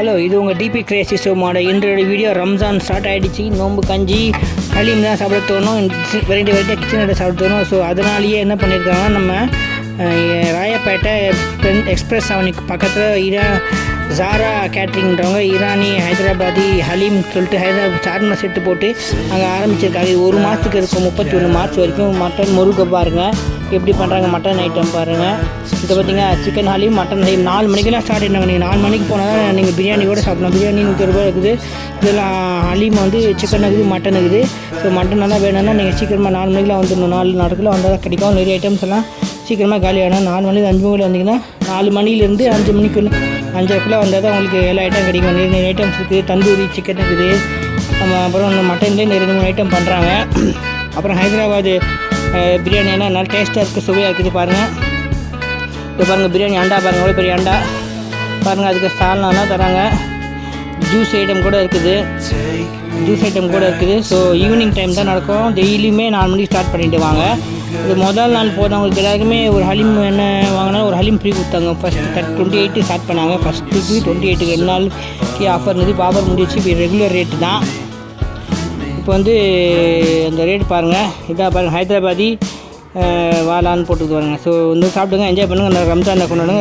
Hello, இது உங்கள் DP Crazy ஷோமோட இன்றைய வீடியோ. ரம்ஜான் ஸ்டார்ட் ஆகிடுச்சு. நோம்பு கஞ்சி ஹலீம் தான் சாப்பிட தோணும், வெரைட்டி கிச்சன் ஐட்டம் சாப்பிட தோணும். ஸோ அதனாலேயே என்ன பண்ணியிருக்காங்கன்னா, நம்ம ராயப்பேட்டை எக்ஸ்பிரஸ் அவனுக்கு பக்கத்தில் ஜாரா கேட்ரிங்கிறவங்க ஈரானி ஹைதராபாதி ஹலீம் சொல்லிட்டு சார்மா செட்டு போட்டு அங்கே ஆரம்பிச்சிருக்காங்க. இது ஒரு மாதத்துக்கு இருக்கும், 31 மார்ச் வரைக்கும். மட்டன் முருகை பாருங்கள் எப்படி பண்ணுறாங்க, மட்டன் ஐட்டம் பாருங்கள். இதை பார்த்தீங்கன்னா சிக்கன் ஹலீம், மட்டன் ஹலீம் 4 மணிக்கெல்லாம் ஸ்டார்ட் ஆகிட்டாங்க. நீங்கள் 4 மணிக்கு போனால் தான் நீங்கள் பிரியாணி கூட சாப்பிடலாம். பிரியாணி 100 ரூபா இருக்குது. இதெல்லாம் ஹலீம் சிக்கன் இருக்குது, மட்டன் இருக்குது. ஸோ மட்டன் நல்லா வேணும்னா நீங்கள் சீக்கிரமாக 4 மணிக்கெலாம் வந்துடணும். 4 நாட்களில் வந்தால் தான் கிடைக்கும். நிறைய ஐட்டம்ஸ் எல்லாம் சீக்கிரமாக காலியாகணும். 4 மணி 5 மணிக்குள்ள வந்தீங்கன்னா 4 மணிலேருந்து 5 மணிக்குள்ளே 5:30 வந்தால் தான் உங்களுக்கு எல்லா ஐட்டம் கிடைக்கும். நிறைய ஐட்டம்ஸ் இருக்குது. தந்தூரி சிக்கன் இருக்குது. அப்புறம் இந்த மட்டன்லேயே நிறைய 3 ஐட்டம் பண்ணுறாங்க. அப்புறம் ஹைதராபாத் பிரியாணி நல்லா டேஸ்ட்டாக இருக்குது, சுவையாக இருக்குது. பாருங்கள், இப்போ பாருங்கள் பிரியாணி அண்டா பாருங்கள், எவ்வளோ பெரிய அண்டா பாருங்கள். அதுக்கு சால்னாலாம் தராங்க. ஜூஸ் ஐட்டம் கூட இருக்குது. ஸோ ஈவினிங் டைம் தான் நடக்கும். டெய்லியுமே 4 மணிக்கு ஸ்டார்ட் பண்ணிட்டு வாங்க. இது முதல் நாள் போனவங்களுக்கு எல்லாருக்குமே ஒரு ஹலீம் என்ன வாங்கினா ஒரு ஹலீம் ஃப்ரீ கொடுத்தாங்க. ஃபஸ்ட்டு 28 ஸ்டார்ட் பண்ணாங்க. ஃபஸ்ட்டுக்கு 28 2 நாளுக்கு ஆஃபர் இருந்தது. இப்போ ஆஃபர் முடிச்சு. இப்போ ரெகுலர் ரேட்டு தான். இப்போ அந்த ரேட் பாருங்கள். இதாக பாருங்கள், ஹைதராபாதி வாலான்னு போட்டுக்கு பாருங்கள். ஸோ சாப்பிடுங்க, என்ஜாய் பண்ணுங்கள். அந்த ரம்ஜானை கொண்டாடுங்க.